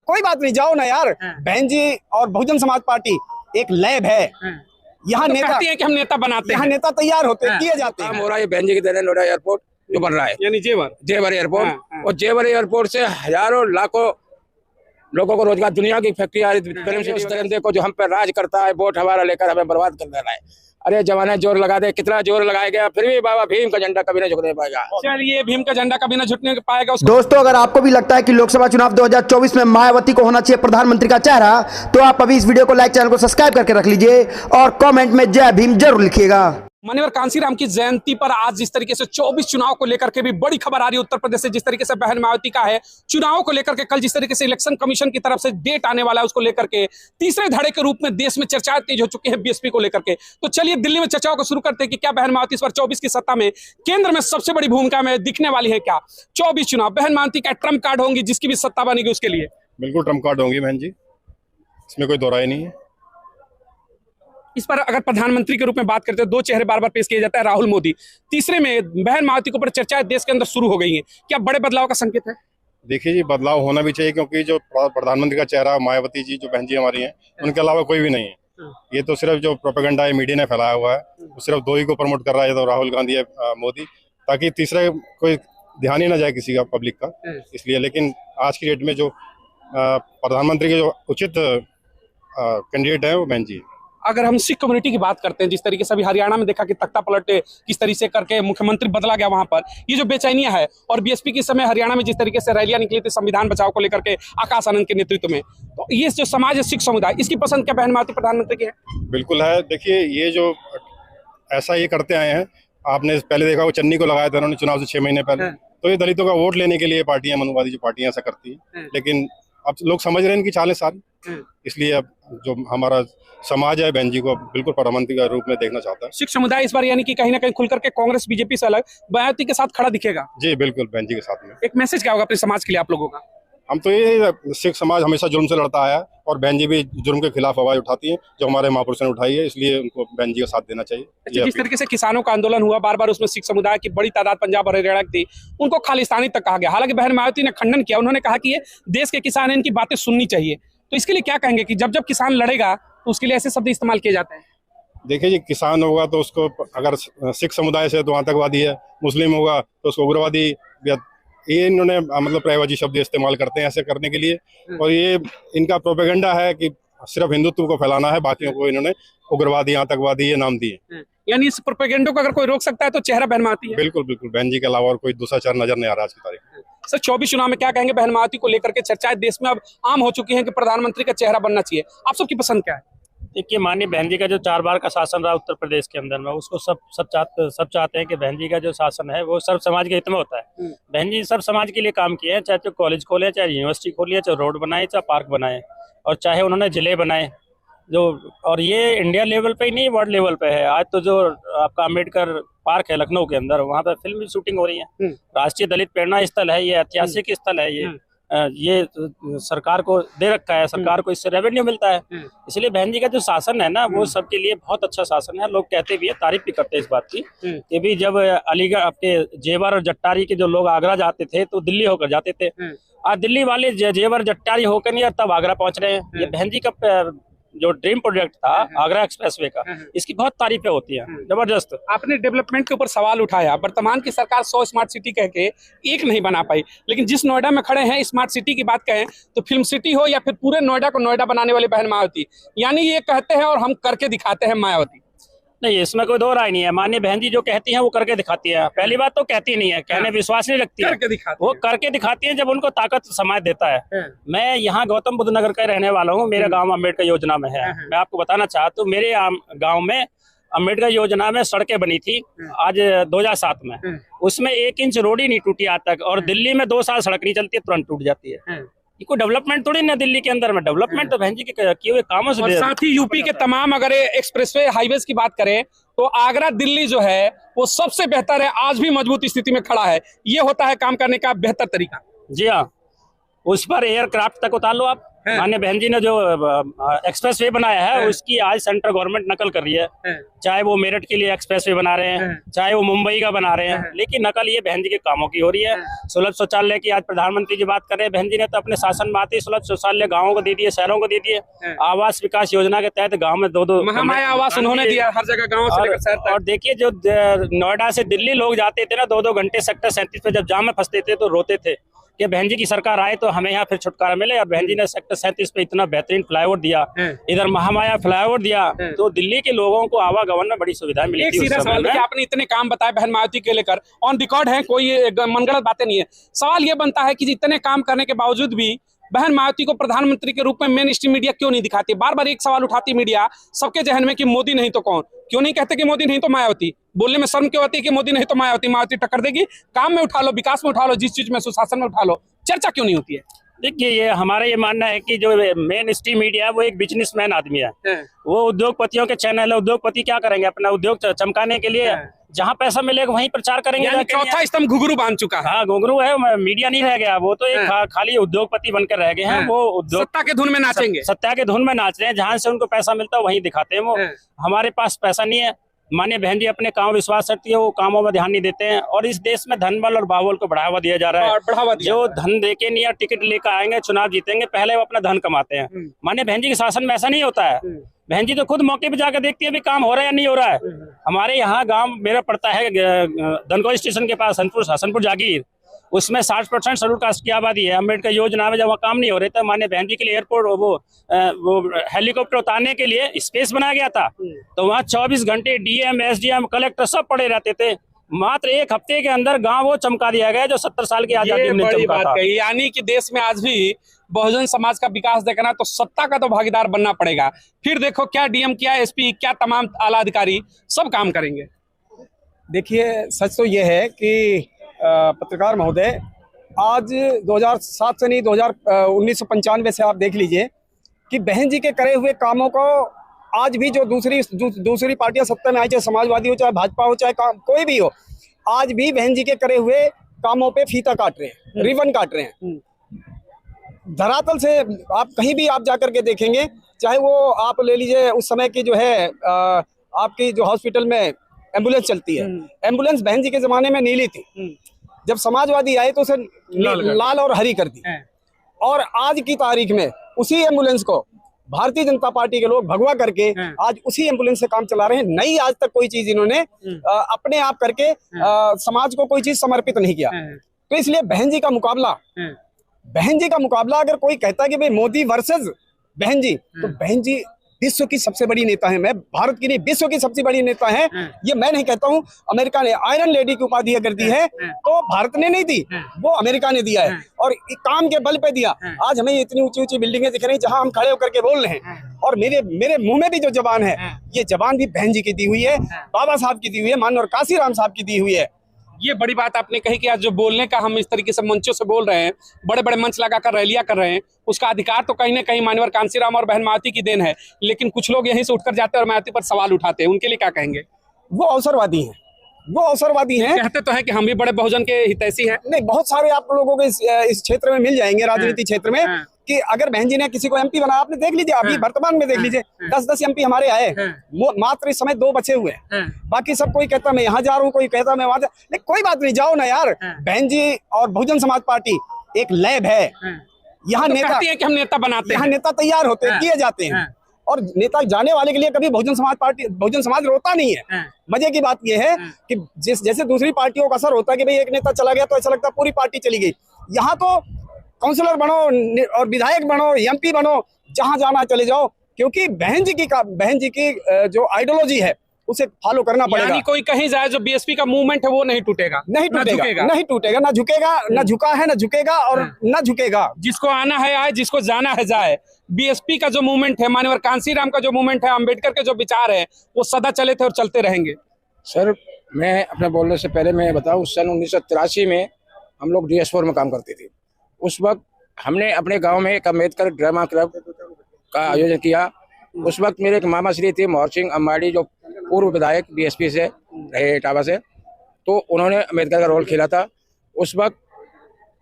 कोई बात नहीं, जाओ ना यार। बहन जी और बहुजन समाज पार्टी एक लैब है। यहाँ तो नेता कहती है कि हम नेता बनाते हैं, यहाँ नेता तैयार होते किए जाते हैं। हो रहा है बहन जी की तरह नोएडा एयरपोर्ट जो बन रहा है, यानी जेवर एयरपोर्ट। और जेवर एयरपोर्ट से हजारों लाखों लोगों को रोजगार, दुनिया की फैक्ट्री फिल्म सिटी को जो हम पे राज करता है, वोट हमारा लेकर हमें बर्बाद कर देना है। अरे जमाने जोर लगा दे, कितना जोर लगाया गया, फिर भी बाबा भीम का झंडा कभी नहीं झुकने पाएगा। चलिए, भीम का झंडा कभी ना झुकने पाएगा। दोस्तों, अगर आपको भी लगता है कि लोकसभा चुनाव 2024 में मायावती को होना चाहिए प्रधानमंत्री का चेहरा, तो आप अभी इस वीडियो को लाइक, चैनल को सब्सक्राइब करके रख लीजिए और कमेंट में जय भीम जरूर लिखिएगा। मान्यवर कांसीराम की जयंती पर आज जिस तरीके से 24 चुनाव को लेकर के भी बड़ी खबर आ रही है उत्तर प्रदेश से, जिस तरीके से बहन मायावती का है चुनाव को लेकर के, कल जिस तरीके से इलेक्शन कमीशन की तरफ से डेट आने वाला है उसको लेकर के तीसरे धड़े के रूप में देश में चर्चाएं तेज हो चुकी है बीएसपी को लेकर के। तो चलिए दिल्ली में चर्चाओं को शुरू करते हैं कि क्या बहन मायावती इस बार 24 की सत्ता में केंद्र में सबसे बड़ी भूमिका में दिखने वाली है। क्या 24 चुनाव बहन मायावती का ट्रम्प कार्ड होंगी, जिसकी भी सत्ता बनेगी उसके लिए? बिल्कुल ट्रम्प कार्ड होंगी बहन जी, इसमें कोई दो राय नहीं है। इस पर अगर प्रधानमंत्री के रूप में बात करते हैं, दो चेहरे बार बार पेश किए जाता है, राहुल मोदी। तीसरे में बहन मायावती के ऊपर चर्चाएं देश के अंदर शुरू हो गई हैं। क्या बड़े बदलाव का संकेत है? देखिए जी, बदलाव होना भी चाहिए, क्योंकि जो प्रधानमंत्री का चेहरा मायावती जी जो बहन जी हमारी हैं, उनके अलावा कोई भी नहीं है। ये तो सिर्फ जो प्रोपेगेंडा है मीडिया ने फैलाया हुआ है, वो सिर्फ दो ही को प्रमोट कर रहा है, तो राहुल गांधी है मोदी, ताकि तीसरा कोई ध्यान ही ना जाए किसी का, पब्लिक का, इसलिए। लेकिन आज की डेट में जो प्रधानमंत्री के जो उचित कैंडिडेट है वो बहन जी। अगर हम सिख कम्युनिटी की बात करते हैं, जिस तरीके से अभी हरियाणा में देखा कि तख्ता पलट किस तरीके से करके मुख्यमंत्री बदला गया, वहां पर ये जो बेचैनियां है, और बीएसपी के समय हरियाणा में जिस तरीके से रैलियां निकली थी संविधान बचाओ को लेकर के आकाश आनंद के नेतृत्व में, तो ये जो समाज है सिख समुदाय, इसकी पसंद क्या बहन मायावती प्रधानमंत्री की है? बिल्कुल है। देखिए, ये जो ऐसा ये करते आए हैं, आपने पहले देखा वो चन्नी को लगाया था उन्होंने चुनाव से 6 महीने पहले, तो ये दलितों का वोट लेने के लिए पार्टियां, मनुवादी जो पार्टियां ऐसा करती है। लेकिन अब लोग समझ रहे हैं इनकी चालें सारी, इसलिए अब जो हमारा समाज है बहन जी को बिल्कुल प्रधानमंत्री का रूप में देखना चाहता है। सिख समुदाय इस बार यानी कि कहीं ना कहीं खुल करके कांग्रेस बीजेपी से अलग मायावती के साथ खड़ा दिखेगा। जी बिल्कुल, बहन जी के साथ में। एक मैसेज क्या होगा अपने समाज के लिए आप लोगों का? हम तो ये सिख समाज हमेशा जुर्म से लड़ता आया है, और बहन जी भी जुर्म के खिलाफ आवाज उठाती है, जो हमारे महापुरुषों ने उठाई है, इसलिए उनको बहन जी का साथ देना चाहिए। जिस तरीके से किसानों का आंदोलन हुआ बार बार, उसमें सिख समुदाय की बड़ी तादाद पंजाब और हरियाणा की थी, उनको खालिस्तानी तक कहा गया। हालांकि बहन मायावती ने खंडन किया, उन्होंने कहा कि ये देश के किसान हैं, इनकी बातें सुननी चाहिए। तो इसके लिए क्या कहेंगे कि जब जब किसान लड़ेगा तो उसके लिए ऐसे शब्द इस्तेमाल किए जाते हैं? देखिए जी, किसान होगा तो उसको, अगर सिख समुदाय से तो आतंकवादी है, मुस्लिम होगा तो उसको उग्रवादी, ये इन्होंने मतलब प्रायवाची शब्द इस्तेमाल करते हैं ऐसे करने के लिए। और ये इनका प्रोपेगेंडा है कि सिर्फ हिंदुत्व को फैलाना है, बाकियों को इन्होंने उग्रवादी, आतंकवादी ये नाम दिए। यानी इस प्रोपेगेंडा को अगर कोई रोक सकता है तो चेहरा बहन मायावती है। बिल्कुल बिल्कुल, बहन जी के अलावा और कोई दूसरा चेहरा नजर नहीं आ रहा आज की तारीख में। सर, 24 चुनाव में क्या कहेंगे? बहन मायावती को लेकर के चर्चाएं देश में अब आम हो चुकी हैं कि प्रधानमंत्री का चेहरा बनना चाहिए। आप सबकी पसंद क्या है? देखिए, माननीय बहन जी का जो 4 बार का शासन रहा उत्तर प्रदेश के अंदर में, उसको सब चाहते हैं कि बहन जी का जो शासन है वो सर्व समाज के हित में होता है। बहन जी सब समाज के लिए काम किए हैं, चाहे तो कॉलेज खोले, चाहे यूनिवर्सिटी खोली, चाहे रोड बनाए, चाहे पार्क बनाए, और चाहे उन्होंने जिले बनाए जो। और ये इंडिया लेवल पे ही नहीं, वर्ल्ड लेवल पे है। आज तो जो आपका अम्बेडकर पार्क है लखनऊ के अंदर, वहाँ पे फिल्म की शूटिंग हो रही है। राष्ट्रीय दलित प्रेरणा स्थल है ये, ऐतिहासिक स्थल है ये सरकार को दे रखा है, सरकार को इससे रेवेन्यू मिलता है। इसलिए बहन जी का जो शासन है ना, वो सबके लिए बहुत अच्छा शासन है। लोग कहते भी है, तारीफ भी करते हैं इस बात की कि भी जब अलीगढ़ आपके जेवर और जट्टारी के जो लोग आगरा जाते थे तो दिल्ली होकर जाते थे। आज दिल्ली वाले जेवर जट्टारी होकर नहीं, तब आगरा पहुंच रहे हैं। ये बहन जी का जो ड्रीम प्रोजेक्ट था आगरा एक्सप्रेसवे का, इसकी बहुत तारीफें होती हैं, जबरदस्त। आपने डेवलपमेंट के ऊपर सवाल उठाया। वर्तमान की सरकार 100 स्मार्ट सिटी कह के एक नहीं बना पाई, लेकिन जिस नोएडा में खड़े हैं, स्मार्ट सिटी की बात कहें तो फिल्म सिटी हो या फिर पूरे नोएडा को नोएडा बनाने वाली बहन मायावती, यानी ये कहते हैं और हम करके दिखाते हैं मायावती। नहीं, इसमें कोई दो राय नहीं है। माननीय बहन जी जो कहती हैं वो करके दिखाती है। पहली बात तो कहती नहीं है, कहने विश्वास नहीं रखती है, वो करके दिखाती है जब उनको ताकत समाज देता है। मैं यहाँ गौतम बुद्ध नगर का रहने वाला हूँ, मेरा गांव अम्बेडकर योजना में है। मैं आपको बताना चाहता हूँ, मेरे गांव में अम्बेडकर योजना में सड़कें बनी थी आज 2007 में, उसमें 1 इंच रोड ही नहीं टूटी आज तक। और दिल्ली में 2 साल सड़क नहीं चलती, तुरंत टूट जाती है। ये कोई डेवलपमेंट थोड़ी ना दिल्ली के अंदर में, डेवलपमेंट तो बहन जी के किए हुए कामों से। और साथ ही यूपी के तमाम अगर एक्सप्रेसवे हाईवेज की बात करें तो आगरा दिल्ली जो है वो सबसे बेहतर है, आज भी मजबूत स्थिति में खड़ा है। ये होता है काम करने का बेहतर तरीका। जी हाँ, उस पर एयरक्राफ्ट तक उतार लो आप। माननीय बहन जी ने जो एक्सप्रेस वे बनाया है उसकी आज सेंट्रल गवर्नमेंट नकल कर रही है। चाहे वो मेरठ के लिए एक्सप्रेस वे बना रहे हैं, चाहे वो मुंबई का बना रहे हैं, लेकिन नकल ये बहन जी के कामों की हो रही है। सुलभ शौचालय की आज प्रधानमंत्री जी बात कर रहे हैं, बहन जी ने तो अपने शासन में आते ही सुलभ शौचालय गाँवों को दे दिए, शहरों को दे दिए। आवास विकास योजना के तहत गाँव में 2-2 महामाया आवास उन्होंने दिया हर जगह, गाँव से लेकर शहर तक। और देखिए जो नोएडा से दिल्ली लोग जाते थे ना 2-2 घंटे सेक्टर 37 पे जब जाम में फंसते थे तो रोते थे कि बहन जी की सरकार आए तो हमें यहाँ फिर छुटकारा मिले। और बहन जी ने सेक्टर 37 पे इतना बेहतरीन फ्लाईओवर दिया, इधर महामाया फ्लाईओवर दिया, तो दिल्ली के लोगों को आवागमन में बड़ी सुविधा मिली। एक सीधा सवाल है, आपने इतने काम बताए बहन मायावती के लेकर, ऑन रिकॉर्ड है, कोई मनगढ़ंत बातें नहीं है। सवाल ये बनता है कि इतने काम करने के बावजूद भी बहन मायावती को प्रधानमंत्री के रूप में मेन स्ट्रीम मीडिया क्यों नहीं दिखाती? बार बार एक सवाल उठाती मीडिया सबके जहन में कि मोदी नहीं तो कौन। क्यों नहीं कहते कि मोदी नहीं तो मायावती? बोलने में शर्म क्यों आती है कि मोदी नहीं तो मायावती? मायावती टक्कर देगी, काम में उठा लो, विकास में उठा लो, जिस चीज में सुशासन में उठा लो, चर्चा क्यों नहीं होती है? देखिए ये हमारा ये मानना है कि जो मेन स्ट्रीम मीडिया है वो एक बिजनेसमैन आदमी है। वो उद्योगपतियों के चैनल है। उद्योगपति क्या करेंगे? अपना उद्योग चमकाने के लिए जहाँ पैसा मिलेगा वहीं प्रचार करेंगे। चौथा स्तंभ घुंघरू बांध चुका है। हाँ, घुंघरू है, मीडिया नहीं रह गया, वो तो एक खाली उद्योगपति बनकर रह गए हैं। वो उद्योग सत्ता के धुन में नाचेंगे, सत्ता के धुन में नाच रहे हैं, जहाँ से उनको पैसा मिलता है वहीं दिखाते हैं वो। हमारे पास पैसा नहीं है। माननीय बहन जी अपने काम विश्वास रखती है, वो कामों में ध्यान नहीं देते हैं। और इस देश में धनबल और बाहुबल को बढ़ावा दिया जा रहा है। जो धन देके नहीं या टिकट लेकर आएंगे चुनाव जीतेंगे, पहले वो अपना धन कमाते हैं। माननीय बहन जी के शासन में ऐसा नहीं होता है। बहन जी तो खुद मौके पे जाकर देखती है भी काम हो रहा है या नहीं हो रहा है। हमारे यहाँ गांव मेरा पड़ता है धनगौर स्टेशन के पास हसनपुर जागीर, उसमें 60% शेड्यूल कास्ट की आबादी है। अम्बेडकर योजना में जब वहाँ काम नहीं हो रहे थे, माननीय बहन जी के लिए एयरपोर्ट वो हेलीकॉप्टर उतारने के लिए स्पेस बनाया गया था, तो वहाँ 24 घंटे डीएम, एसडीएम, कलेक्टर सब पड़े रहते थे। मात्र एक हफ्ते के अंदर गांव वो चमका दिया गया जो 70 साल की आजादी में चमका था। यानी कि देश में आज भी बहुजन समाज का विकास देखना तो सत्ता का तो भागीदार बनना पड़ेगा। फिर देखो क्या डीएम, क्या एसपी, क्या तमाम आला अधिकारी सब काम करेंगे। देखिए सच तो ये है कि पत्रकार महोदय, आज 2007 से नहीं 1995 से आप देख लीजिए कि बहन जी के करे हुए कामों को आज भी जो दूसरी पार्टियां सत्ता में आई, चाहे समाजवादी हो, चाहे भाजपा हो, चाहे कोई भी हो, आज भी बहन जी के करे हुए कामों पे फीता काट रहे हैं, रिबन काट रहे हैं। धरातल से आप कहीं भी आप जाकर के देखेंगे, चाहे वो आप ले लीजिए उस समय की जो है आपकी जो हॉस्पिटल में एम्बुलेंस चलती है, एम्बुलेंस बहन जी के जमाने में नीली थी, जब समाजवादी आए तो उसे लाल और हरी कर दी। और आज की तारीख में उसी एम्बुलेंस को भारतीय जनता पार्टी के लोग भगवा करके आज उसी एम्बुलेंस से काम चला रहे हैं। नहीं, आज तक कोई चीज इन्होंने अपने आप करके समाज को कोई चीज समर्पित नहीं किया। तो इसलिए बहन जी का मुकाबला अगर कोई कहता है कि भाई मोदी वर्सेस बहन जी, तो बहन जी विश्व की सबसे बड़ी नेता है। मैं भारत की नहीं, विश्व की सबसे बड़ी नेता है। ये मैं नहीं कहता हूँ। अमेरिका ने आयरन लेडी की उपाधि अगर दी है तो भारत ने नहीं दी, वो अमेरिका ने दिया है, और काम के बल पे दिया। आज हमें इतनी ऊंची ऊंची बिल्डिंगें दिख रही हैं जहां हम खड़े होकर के बोल रहे हैं, और मेरे मुंह में भी जो जबान है, ये जबान भी बहन जी की दी हुई है, बाबा साहब की दी हुई है, माननीय काशी राम साहब की दी हुई है। ये बड़ी बात आपने कही कि आज जो बोलने का हम इस तरीके से मंचों से बोल रहे हैं, बड़े बड़े मंच लगाकर रैलियां कर रहे हैं, उसका अधिकार तो कहीं ना कहीं माननीय कांशीराम और बहन मायावती की देन है। लेकिन कुछ लोग यहीं से उठकर जाते हैं और मायावती पर सवाल उठाते हैं, उनके लिए क्या कहेंगे? वो अवसरवादी हैं। कहते तो है कि हम भी बड़े बहुजन के हितैषी हैं। नहीं, बहुत सारे आप लोगों को इस क्षेत्र में मिल जाएंगे, राजनीति क्षेत्र में, कि अगर बहन जी ने किसी को एमपी बनाया, आपने देख लीजिए अभी वर्तमान में देख लीजिए 10-10 एमपी हमारे आए, मात्र इस समय 2 बचे हुए हैं। बाकी सब कोई कहता मैं यहाँ जा रहा हूँ, कोई कहता मैं वहां जा, नहीं कोई बात नहीं, जाओ ना यार। बहन जी और बहुजन समाज पार्टी एक लैब है। यहाँ तो नेता कि हम नेता बनाते हैं, यहाँ नेता तैयार होते हैं, किए जाते हैं, और नेता जाने वाले के लिए कभी बहुजन समाज रोता नहीं है। मजे की बात यह है कि जैसे दूसरी पार्टियों का असर होता है कि भाई एक नेता चला गया तो ऐसा लगता है पूरी पार्टी चली गई। यहाँ तो काउंसलर बनो और विधायक बनो, एमपी बनो, जहां जाना चले जाओ, क्योंकि बहन जी की जो आइडियोलॉजी है उसे फॉलो करना पड़ेगा। यानी कोई कहीं जाए, जो बीएसपी का मूवमेंट है वो नहीं टूटेगा, ना झुकेगा, ना झुका है, ना झुकेगा और ना झुकेगा। जिसको आना है आए, जिसको जाना है जाए। बीएसपी का जो मूवमेंट है, माननीय कांशीराम का जो मूवमेंट है, अम्बेडकर के जो विचार है, वो सदा चले थे और चलते रहेंगे। सर, मैं अपने बोलने से पहले मैं बताऊं, सन 1983 में हम लोग DS4 में काम करते थे। उस वक्त हमने अपने गांव में एक अम्बेडकर ड्रामा क्लब का आयोजन किया। उस वक्त मेरे एक मामा श्री थे मोहर सिंह अम्बाड़ी, जो पूर्व विधायक BSP से रहे इटावा से, तो उन्होंने अम्बेडकर का रोल खेला था। उस वक्त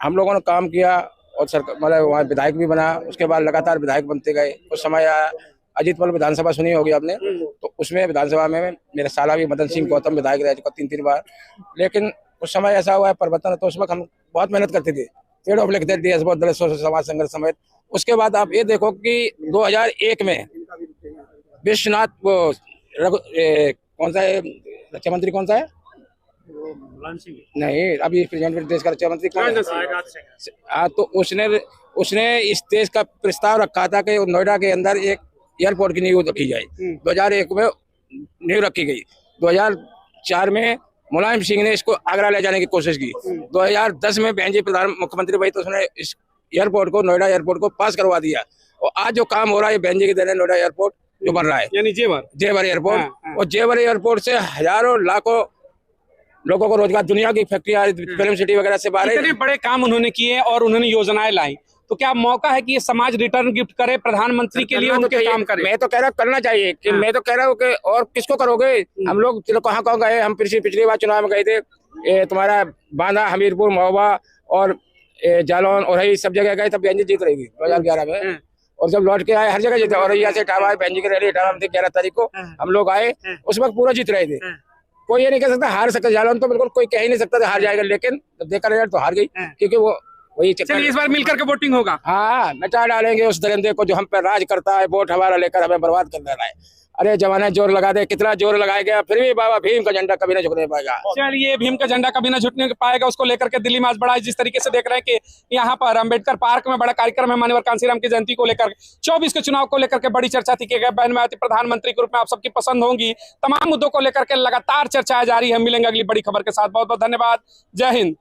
हम लोगों ने काम किया और सरकार मतलब वहाँ विधायक भी बना, उसके बाद लगातार विधायक बनते गए। कुछ समय आया अजीत पल विधानसभा सुनी होगी आपने, तो उसमें विधानसभा में मेरे साला भी मदन सिंह गौतम विधायक रह चुका 3-3 बार। लेकिन उस समय ऐसा हुआ है परिवर्तन, तो उस वक्त हम बहुत मेहनत करते थे, पेड़ों पर लिखते थे बहुत दलित समाज संघर्ष समेत। उसके बाद आप ये देखो कि 2001 में विश्वनाथ वो कौन सा है रक्षा मंत्री, कौन सा है नहीं अभी प्रेजेंट देश का रक्षा मंत्री कौन है? हाँ, तो उसने इस देश का प्रस्ताव रखा था कि नोएडा के अंदर एक एयरपोर्ट की नींव रखी जाए। 2001 में नींव रखी गई। 2004 में मुलायम सिंह ने इसको आगरा ले जाने की कोशिश की। 2010 में बहन जी प्रधान मुख्यमंत्री भाई, तो उसने इस एयरपोर्ट को, नोएडा एयरपोर्ट को पास करवा दिया। और आज जो काम हो रहा है बहन जी के देने नोएडा एयरपोर्ट जो बन रहा है, यानी जेवर एयरपोर्ट। और जेवर एयरपोर्ट से हजारों लाखों लोगों को रोजगार, दुनिया की फैक्ट्रियां, फिल्म सिटी वगैरह से बाहर इतने बड़े काम उन्होंने किए और उन्होंने योजनाएं लाई, तो क्या मौका है कि ये समाज रिटर्न गिफ्ट करे प्रधाधानमंत्री के लिए, उनके काम करे? मैं तो कह रहा हूँ करना चाहिए कि मैं तो कह रहा हूँ कि और किसको करोगे? हम लोग चलो कहाँ गए, हम पिछली बार चुनाव में गए थे, ये तुम्हारा बांदा, हमीरपुर, महोबा और जालौन और सब जगह गए, तब बहन जी जीत रहेगी 2011 में। और जब लौट के आए हर जगह जीते। और यहाँ से इटावा बहन जी की रैली इटावा में 11 तारीख को हम लोग आए, उस वक्त पूरा जीत रहे थे। कोई ये नहीं कह सकता हार सकता, जालौन तो बिल्कुल कोई कह ही नहीं सकता था हार जाएगा, लेकिन जब देखा रिजल्ट तो हार गई, क्योंकि वो वही चलिए इस बार मिलकर के वोटिंग होगा। हाँ, मिटा डालेंगे उस दरिंदे को जो हम पे राज करता है, वोट हमारा लेकर हमें बर्बाद कर दे रहा है। अरे जमाना जोर लगा दे, कितना जोर लगाएगा, फिर भी बाबा भीम का झंडा कभी नहीं झुकने पाएगा। चलिए भीम का झंडा कभी ना झुकने पाएगा, उसको लेकर के दिल्ली में आज बड़ा, जिस तरीके से देख रहे हैं कि यहाँ पर अंबेडकर पार्क में बड़ा कार्यक्रम है माननीय कांसीराम की जयंती को लेकर, 24 के चुनाव को लेकर के बड़ी चर्चा थी कि बहन मायावती प्रधानमंत्री के रूप में आप सबकी पसंद होंगी। तमाम मुद्दों को लेकर के लगातार चर्चाएं जारी है। मिलेंगे अगली बड़ी खबर के साथ। बहुत बहुत धन्यवाद। जय हिंद।